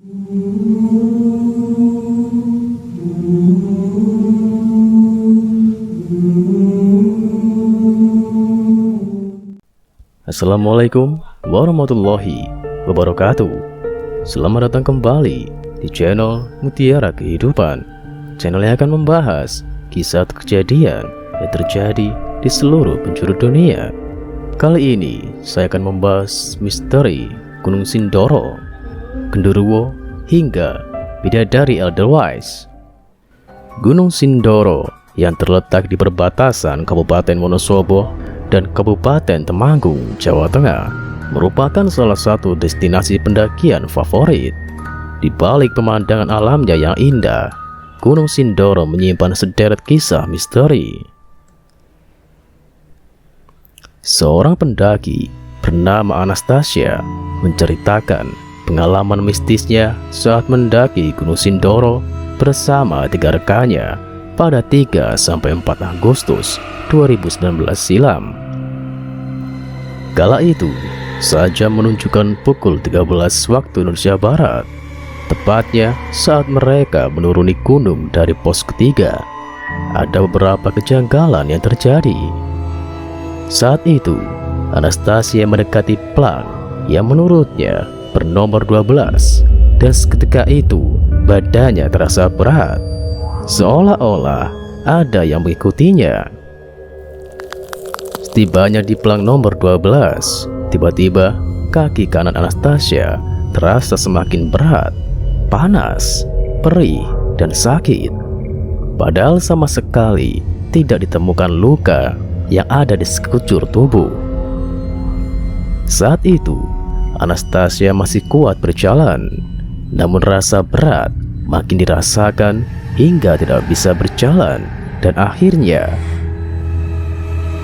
Assalamualaikum warahmatullahi wabarakatuh. Selamat datang kembali di channel Mutiara Kehidupan, channel yang akan membahas kisah kejadian yang terjadi di seluruh penjuru dunia. Kali ini saya akan membahas misteri Gunung Sindoro, Genderuwo hingga Bidadari Edelweiss. Gunung Sindoro yang terletak di perbatasan Kabupaten Wonosobo dan Kabupaten Temanggung, Jawa Tengah, merupakan salah satu destinasi pendakian favorit. Di balik pemandangan alamnya yang indah, Gunung Sindoro menyimpan sederet kisah misteri. Seorang pendaki bernama Anastasia menceritakan pengalaman mistisnya saat mendaki Gunung Sindoro bersama 3 rekannya pada 3-4 Agustus 2019 silam. Kala itu, saat jam menunjukkan pukul 13 waktu Indonesia Barat, tepatnya saat mereka menuruni gunung dari pos ketiga, ada beberapa kejanggalan yang terjadi. Saat itu, Anastasia mendekati plang yang menurutnya bernomor 12, dan seketika itu badannya terasa berat, seolah-olah ada yang mengikutinya. Setibanya di plang nomor 12, tiba-tiba kaki kanan Anastasia terasa semakin berat, panas, perih, dan sakit. Padahal sama sekali tidak ditemukan luka yang ada di sekujur tubuh. Saat itu, Anastasia masih kuat berjalan, namun rasa berat makin dirasakan hingga tidak bisa berjalan, dan akhirnya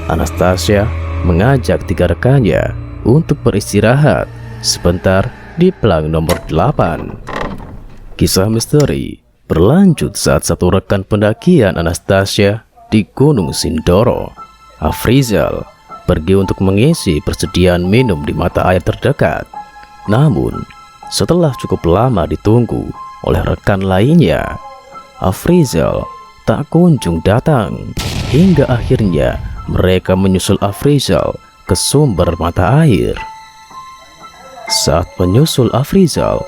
Anastasia mengajak 3 rekannya untuk beristirahat sebentar di plang nomor 8. Kisah misteri berlanjut saat satu rekan pendakian Anastasia di Gunung Sindoro, Afrizal, pergi untuk mengisi persediaan minum di mata air terdekat. Namun, setelah cukup lama ditunggu oleh rekan lainnya, Afrizal tak kunjung datang, hingga akhirnya mereka menyusul Afrizal ke sumber mata air. Saat menyusul Afrizal,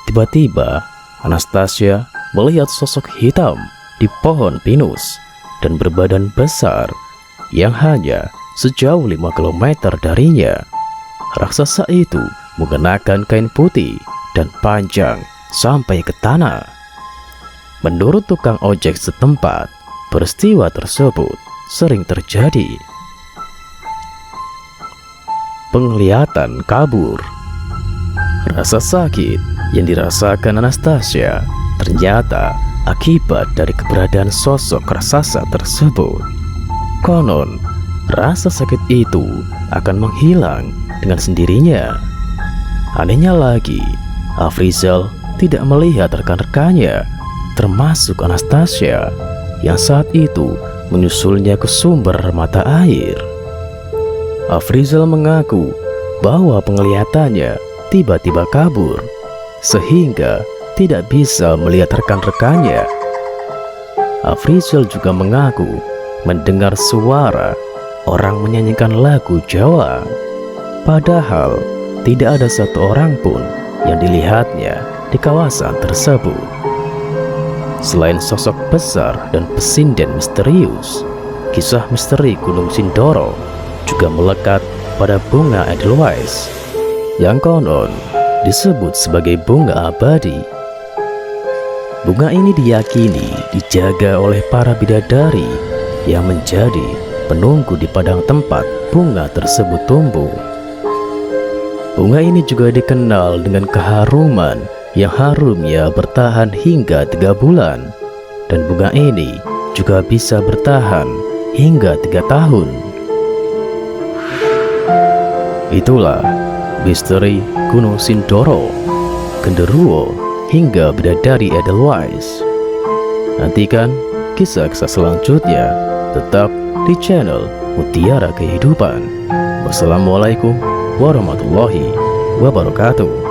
tiba-tiba Anastasia melihat sosok hitam di pohon pinus dan berbadan besar yang hanya sejauh 5 km darinya. Raksasa itu mengenakan kain putih dan panjang sampai ke tanah. Menurut tukang ojek setempat, peristiwa tersebut sering terjadi. Penglihatan kabur. Rasa sakit yang dirasakan Anastasia ternyata akibat dari keberadaan sosok raksasa tersebut. Konon, rasa sakit itu akan menghilang dengan sendirinya. Anehnya lagi, Afrizal tidak melihat rekan-rekannya, termasuk Anastasia, yang saat itu menyusulnya ke sumber mata air. Afrizal mengaku bahwa penglihatannya tiba-tiba kabur, sehingga tidak bisa melihat rekan-rekannya. Afrizal juga mengaku mendengar suara orang menyanyikan lagu Jawa, padahal tidak ada satu orang pun yang dilihatnya di kawasan tersebut. Selain sosok besar dan pesinden misterius, kisah misteri Gunung Sindoro juga melekat pada bunga Edelweiss yang konon disebut sebagai bunga abadi. Bunga ini diyakini dijaga oleh para bidadari yang menjadi penunggu di padang tempat bunga tersebut tumbuh. Bunga ini juga dikenal dengan keharuman yang harumnya bertahan hingga 3 bulan, dan bunga ini juga bisa bertahan hingga 3 tahun. Itulah misteri Gunung Sindoro, Genderuwo hingga Bidadari Edelweiss. Nantikan kisah-kisah selanjutnya tetap di channel Mutiara Kehidupan. Wassalamualaikum warahmatullahi wabarakatuh.